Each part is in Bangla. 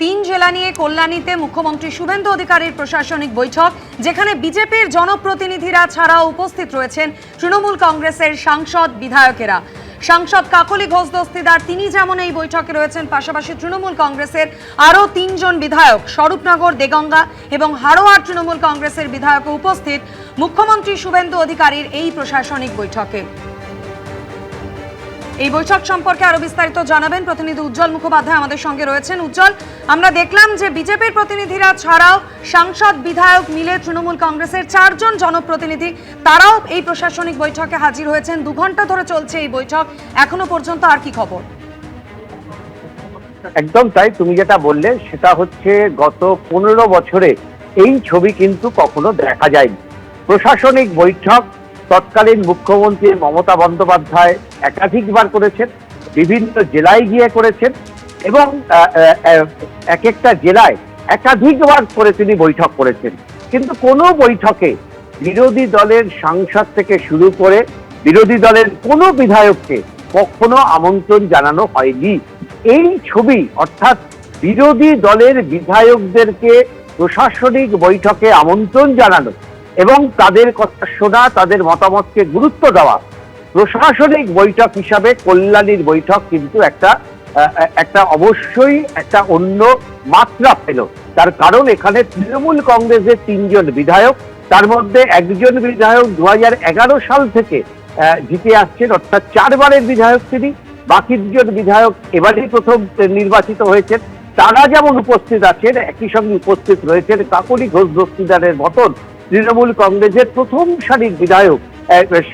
তিন জেলা নিয়ে কল্যাণীতে মুখ্যমন্ত্রী শুভেন্দু অধিকারীর প্রশাসনিক বৈঠক, যেখানে বিজেপির জনপ্রতিনিধিরা ছাড়াও উপস্থিত রয়েছেন তৃণমূল কংগ্রেসের সাংসদ বিধায়কেরা। সাংসদ কাকলি ঘোষ দস্তিদার তিনি যেমন এই বৈঠকে রয়েছেন, পাশাপাশি তৃণমূল কংগ্রেসের আরও তিনজন বিধায়ক স্বরূপনগর, দেগঙ্গা এবং হাড়োয়ার তৃণমূল কংগ্রেসের বিধায়ক উপস্থিত মুখ্যমন্ত্রী শুভেন্দু অধিকারীর এই প্রশাসনিক বৈঠকে। এই বৈঠক সম্পর্কে আরো বিস্তারিত জানাবেন প্রতিনিধি উজ্জ্বল মুখোপাধ্যায় আমাদের সঙ্গে রয়েছেন। উজ্জ্বল, আমরা দেখলাম যে বিজেপির প্রতিনিধিরা ছাড়াও সাংসদ বিধায়ক মিলে তৃণমূল কংগ্রেসের চারজন জনপ্রতিনিধি তারাও এই প্রশাসনিক বৈঠকে হাজির হয়েছেন। 2 ঘন্টা ধরে চলছে এই বৈঠক, এখনো পর্যন্ত আর কি খবর? একদম তাই, তুমি যেটা বললে সেটা হচ্ছে গত 15 বছরে এই ছবি কিন্তু কখনো দেখা যায়নি। প্রশাসনিক বৈঠক তৎকালীন মুখ্যমন্ত্রী মমতা বন্দ্যোপাধ্যায় একাধিকবার করেছেন, বিভিন্ন জেলায় গিয়ে করেছেন এবং এক একটা জেলায় একাধিকবার করে তিনি বৈঠক করেছেন। কিন্তু কোনো বৈঠকে বিরোধী দলের সাংসদ থেকে শুরু করে বিরোধী দলের কোনো বিধায়ককে কখনো আমন্ত্রণ জানানো হয়নি। এই ছবি অর্থাৎ বিরোধী দলের বিধায়কদেরকে প্রশাসনিক বৈঠকে আমন্ত্রণ জানানো এবং তাদের কথা শোনা, তাদের মতামতকে গুরুত্ব দেওয়া, প্রশাসনিক বৈঠক হিসাবে কল্যাণীর বৈঠক কিন্তু একটা অবশ্যই একটা অন্য মাত্রা পেল। তার কারণ এখানে তৃণমূল কংগ্রেসের 3 জন বিধায়ক, তার মধ্যে একজন বিধায়ক 2011 সাল থেকে জিতে আসছেন, অর্থাৎ 4 বারের বিধায়ক তিনি। বাকি 2 জন বিধায়ক এবারেই প্রথম নির্বাচিত হয়েছেন। তারা যেমন উপস্থিত আছেন, একই সঙ্গে উপস্থিত রয়েছেন কাকলি ঘোষ দস্তিদারের মতন তৃণমূল কংগ্রেসের প্রথম সারির বিধায়ক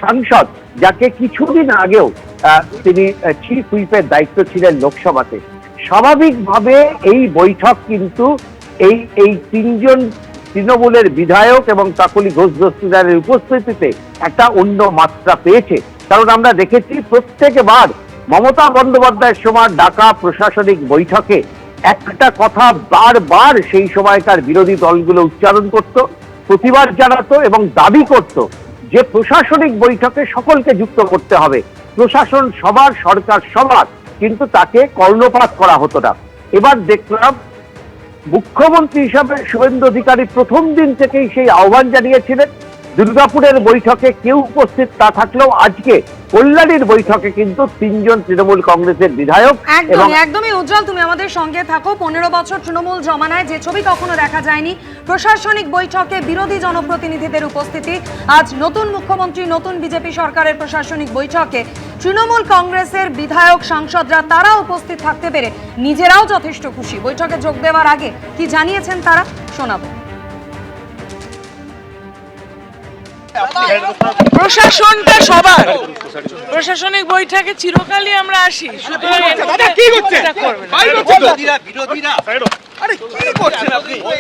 সাংসদ, যাকে কিছুদিন আগেও তিনি চিফ হুইপের দায়িত্ব ছিলেন লোকসভাতে। স্বাভাবিকভাবে এই বৈঠক কিন্তু এই 3 জন তৃণমূলের বিধায়ক এবং কাকলি ঘোষ দস্তিদারের উপস্থিতিতে একটা অন্য মাত্রা পেয়েছে। কারণ আমরা দেখেছি প্রত্যেকবার মমতা বন্দ্যোপাধ্যায়ের সময় ডাকা প্রশাসনিক বৈঠকে একটা কথা বারবার সেই সময়কার বিরোধী দলগুলো উচ্চারণ করত, প্রতিবাদ জানাতো এবং দাবি করত যে প্রশাসনিক বৈঠকে সকলকে যুক্ত করতে হবে। প্রশাসন সবার, সরকার সবার, কিন্তু তাকে কর্ণপাত করা হতো না। এবার দেখলাম মুখ্যমন্ত্রী হিসাবে শুভেন্দু অধিকারী প্রথম দিন থেকেই সেই আহ্বান জানিয়েছিলেন। দুর্গাপুরের বৈঠকে কেউ উপস্থিত না থাকলেও আজকে কল্যাণীর বৈঠকে কিন্তু 3 জন তৃণমূল কংগ্রেসের বিধায়ক। একদমই উজ্জ্বল, তুমি আমাদের সঙ্গে থাকো। 15 বছর তৃণমূল জমানায় যে ছবি কখনো দেখা যায়নি, প্রশাসনিক বৈঠকে বিরোধী জনপ্রতিনিধিদের উপস্থিতি। আজ নতুন মুখ্যমন্ত্রী, নতুন বিজেপি সরকারের প্রশাসনিক বৈঠকে তৃণমূল কংগ্রেসের বিধায়ক সাংসদরা তারা উপস্থিত থাকতে পেরে নিজেরাও যথেষ্ট খুশি। বৈঠকে যোগ দেওয়ার আগে কি জানিয়েছেন তারা, শোনাবো। প্রশাসনটা সবার, প্রশাসনিক বৈঠকে চিরকালই আমরা আসি,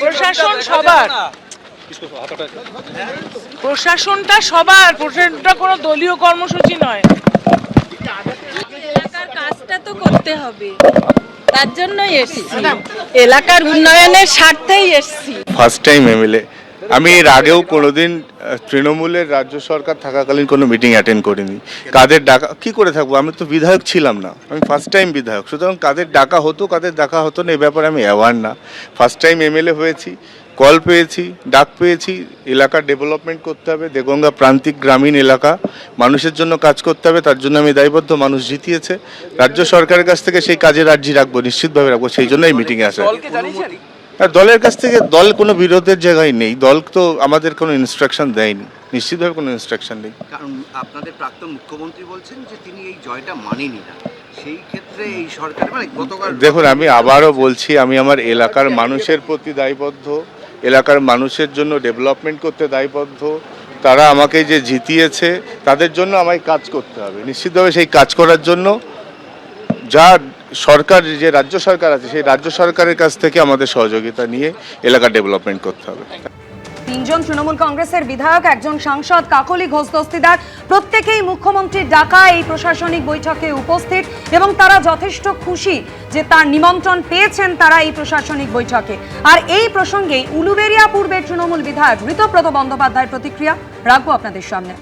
প্রশাসন সবার, প্রশাসনটা সবার, প্রশাসনটা কোনো দলীয় কর্মসূচি নয়। এলাকার কাজটা তো করতে হবে, তার জন্যই এসেছি, এলাকার উন্নয়নের স্বার্থেই এসেছি। First time MLA. আমি এর আগেও কোনোদিন তৃণমূলের রাজ্য সরকার থাকাকালীন কোনো মিটিং অ্যাটেন্ড করিনি। কাদের ডাকা কি করে থাকবো, আমি তো বিধায়ক ছিলাম না, আমি ফার্স্ট টাইম বিধায়ক। সুতরাং কাদের ডাকা হতো কাদের ডাকা হতো না এ ব্যাপারে আমি অ্যাওয়ার না। ফার্স্ট টাইম এমএলএ হয়েছি, কল পেয়েছি, ডাক পেয়েছি। এলাকার ডেভেলপমেন্ট করতে হবে, দেগঙ্গা প্রান্তিক গ্রামীণ এলাকা, মানুষের জন্য কাজ করতে হবে, তার জন্য আমি দায়বদ্ধ। মানুষ জিতিয়েছে, রাজ্য সরকারের কাছ থেকে সেই কাজের আর্জি রাখবো, নিশ্চিতভাবে রাখবো, সেই জন্য এই মিটিংয়ে আসা। দলের কাছ থেকে, দল কোনো বিরোধের জায়গায় নেই, দল তো আমাদের কোনো ইনস্ট্রাকশন দেয়নি, নিশ্চিতভাবে কোনো ইনস্ট্রাকশন নেই। কারণ আপনাদের প্রাক্তন মুখ্যমন্ত্রী বলছেন যে তিনি এই জয়টা মানেনি না, সেই ক্ষেত্রে এই সরকার মানে গতকাল দেখুন, আমি আবারও বলছি, আমি আমার এলাকার মানুষের প্রতি দায়বদ্ধ, এলাকার মানুষের জন্য ডেভেলপমেন্ট করতে দায়বদ্ধ। তারা আমাকে যে জিতিয়েছে তাদের জন্য আমায় কাজ করতে হবে, নিশ্চিতভাবে সেই কাজ করার জন্য যা সরকার, যে রাজ্য সরকার আছে সেই রাজ্য সরকারের কাছ থেকে আমাদের সহযোগিতা নিয়ে এলাকা ডেভেলপমেন্ট করতে হবে। 3 জন তৃণমূল কংগ্রেসের বিধায়ক, একজন সাংসদ কাকলি ঘোষ দস্তিদার, প্রত্যেকেই মুখ্যমন্ত্রীর ডাকা এই প্রশাসনিক বৈঠকে উপস্থিত এবং তারা যথেষ্ট খুশি যে তার নিমন্ত্রণ পেয়েছেন তারা এই প্রশাসনিক বৈঠকে। আর এই প্রসঙ্গে উলুবেড়িয়া পূর্বের তৃণমূল বিধায়ক ঋতব্রত বন্দ্যোপাধ্যায়ের প্রতিক্রিয়া রাখবো আপনাদের সামনে।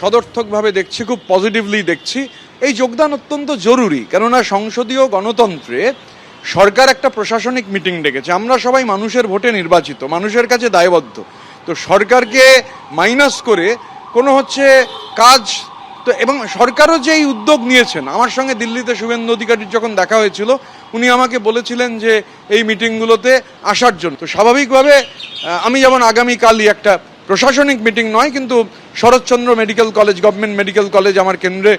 সদর্থকভাবে দেখছি, খুব পজিটিভলি দেখছি। এই যোগদান অত্যন্ত জরুরি, কেননা সংসদীয় গণতন্ত্রে সরকার একটা প্রশাসনিক মিটিং ডেকেছে, আমরা সবাই মানুষের ভোটে নির্বাচিত, মানুষের কাছে দায়বদ্ধ, তো সরকারকে মাইনাস করে কোনো হচ্ছে কাজ তো, এবং সরকারও যে এই উদ্যোগ নিয়েছেন, আমার সঙ্গে দিল্লিতে শুভেন্দু অধিকারীর যখন দেখা হয়েছিল উনি আমাকে বলেছিলেন যে এই মিটিংগুলোতে আসার জন্য। তো স্বাভাবিকভাবে আমি যেমন আগামীকালই একটা প্রশাসনিক মিটিং নয় কিন্তু Saratchandra medical college, government medical college আমার কেন্দ্রে,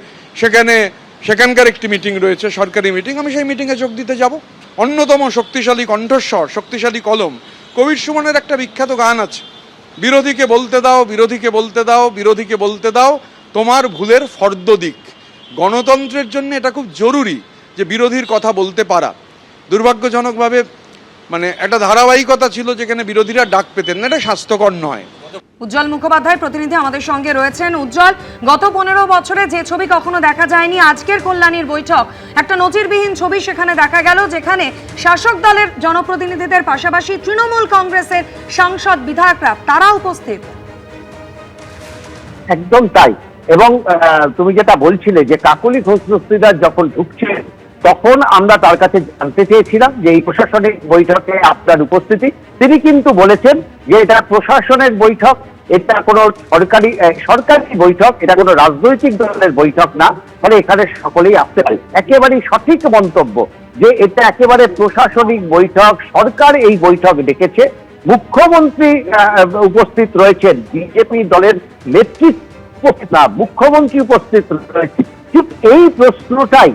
সেখানকার একটি মিটিং রয়েছে, সরকারি মিটিং, আমি সেই মিটিংয়ে যোগ দিতে যাব। অন্যতম শক্তিশালী কণ্ঠস্বর, শক্তিশালী কলম, কবির সুমনের একটা বিখ্যাত গান আছে, বিরোধীকে বলতে দাও, বিরোধীকে বলতে দাও, বিরোধীকে বলতে দাও তোমার ভুলের ফর্দ দিক। গণতন্ত্রের জন্য এটা খুব জরুরি যে বিরোধীর কথা বলতে পারা। দুর্ভাগ্যজনকভাবে মানে একটা ধারাবাহিকতা ছিল যেখানে বিরোধীরা ডাক পেতেন না, এটা স্বাস্থ্যকর নয়। উজ্জ্বল মুখোপাধ্যায় প্রতিনিধি আমাদের সঙ্গে রয়েছেন। উজ্জ্বল, গত 15 বছরে যে ছবি কখনো দেখা যায়নি, আজকের কল্যাণীর বৈঠক একটা নজিরবিহীন ছবি সেখানে দেখা গেল, যেখানে শাসক দলের জনপ্রতিনিধিদের পাশাপাশি তৃণমূল কংগ্রেসের সাংসদ বিধায়করা তারা উপস্থিত। একদম তাই। এবং তুমি যেটা বলছিলে যে কাকলি ঘোষ দস্তিদার যখন ঢুকছে তখন আমরা তার কাছে জানতে চেয়েছিলাম যে এই প্রশাসনিক বৈঠকে আপনার উপস্থিতি। তিনি কিন্তু বলেছেন যে এটা প্রশাসনের বৈঠক, এটা কোনো সরকারি বৈঠক, এটা কোনো রাজনৈতিক দলের বৈঠক না, মানে এখানে সকলেই আসতে পারে। একেবারেই সঠিক মন্তব্য যে এটা একেবারে প্রশাসনিক বৈঠক, সরকার এই বৈঠক ডেকেছে, মুখ্যমন্ত্রী উপস্থিত রয়েছেন, বিজেপি দলের নেতৃত্ব না, মুখ্যমন্ত্রী উপস্থিত রয়েছে। ঠিক এই প্রশ্নটাই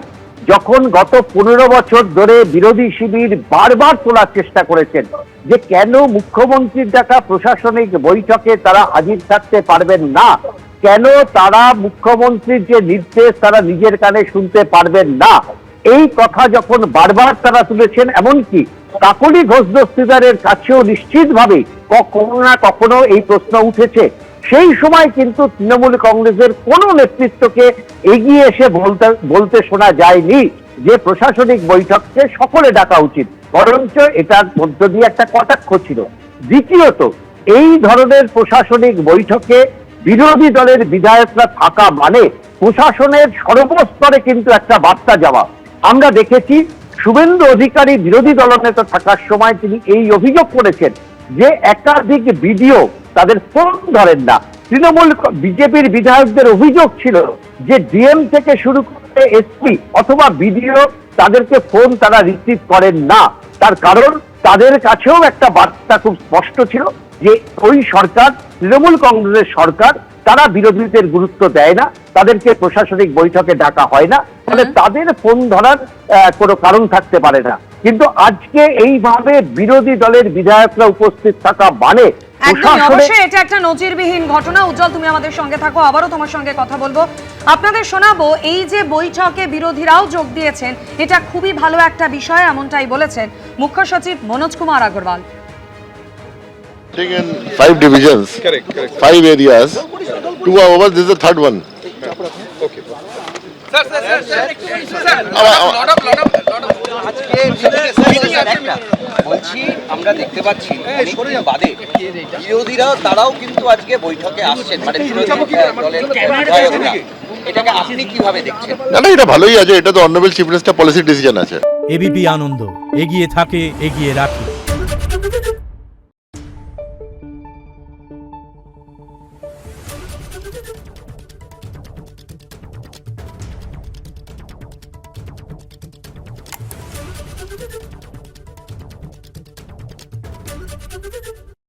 যখন গত 15 বছর ধরে বিরোধী শিবির বারবার তোলার চেষ্টা করেছেন যে কেন মুখ্যমন্ত্রীর ডাকা প্রশাসনিক বৈঠকে তারা হাজির থাকতে পারবেন না, কেন তারা মুখ্যমন্ত্রীর যে নির্দেশ তারা নিজের কানে শুনতে পারবেন না, এই কথা যখন বারবার তারা তুলেছেন, এমনকি কাকলি ঘোষ দস্তিদারের কাছেও নিশ্চিতভাবে কখনো না কখনো এই প্রশ্ন উঠেছে, সেই সময় কিন্তু তৃণমূল কংগ্রেসের কোনো নেতৃত্বকে এগিয়ে এসে বলতে শোনা যায়নি যে প্রশাসনিক বৈঠককে সকলে ডাকা উচিত, বরঞ্চ এটার মধ্য দিয়ে একটা কটাক্ষ ছিল। দ্বিতীয়ত, এই ধরনের প্রশাসনিক বৈঠকে বিরোধী দলের বিধায়করা থাকা মানে প্রশাসনের সর্বস্তরে কিন্তু একটা বার্তা যাওয়া। আমরা দেখেছি শুভেন্দু অধিকারী বিরোধী দলনেতা থাকার সময় তিনি এই অভিযোগ করেছেন যে একাধিক বিডিও তাদের ফোন ধরেন না। তৃণমূল বিজেপির বিধায়কদের অভিযোগ ছিল যে ডিএম থেকে শুরু করে এসপি অথবা বিডিও তাদেরকে ফোন তারা রিসিভ করেন না। তার কারণ তাদের কাছেও একটা বার্তা খুব স্পষ্ট ছিল যে ওই সরকার, তৃণমূল কংগ্রেসের সরকার, তারা বিরোধীদের গুরুত্ব দেয় না, তাদেরকে প্রশাসনিক বৈঠকে ডাকা হয় না, ফলে তাদের ফোন ধরার কোনো কারণ থাকতে পারে না। কিন্তু আজকে এইভাবে বিরোধী দলের বিধায়করা উপস্থিত থাকা মানে অবশ্যই এটা একটা নজিরবিহীন ঘটনা। উজ্জ্বল, তুমি আমাদের সঙ্গে থাকো, আবারও তোমার সঙ্গে কথা বলবো। আপনাদের শোনাবো এই যে বৈঠকে বিরোধীরাও যোগ দিয়েছেন, এটা খুবই ভালো একটা বিষয়, এমনটাই বলেছেন মুখ্য সচিব Manoj Kumar Agarwal. In 5 divisions, Correct. 5 areas, 2 are over, this is the third one. Okay. বলছি আমরা দেখতে পাচ্ছি অনেকদিন বাদে বিরোধীরা তারাও কিন্তু আজকে বৈঠকে আসছেন, মানে বিরোধী দলের বিধায়করা। এটাকে আপনি কিভাবে দেখছেন? না এটা ভালোই আছে, এটা তো honourable chief minister policy decision আছে। এবিপি আনন্দ এগিয়ে থাকে, এগিয়ে রাখে।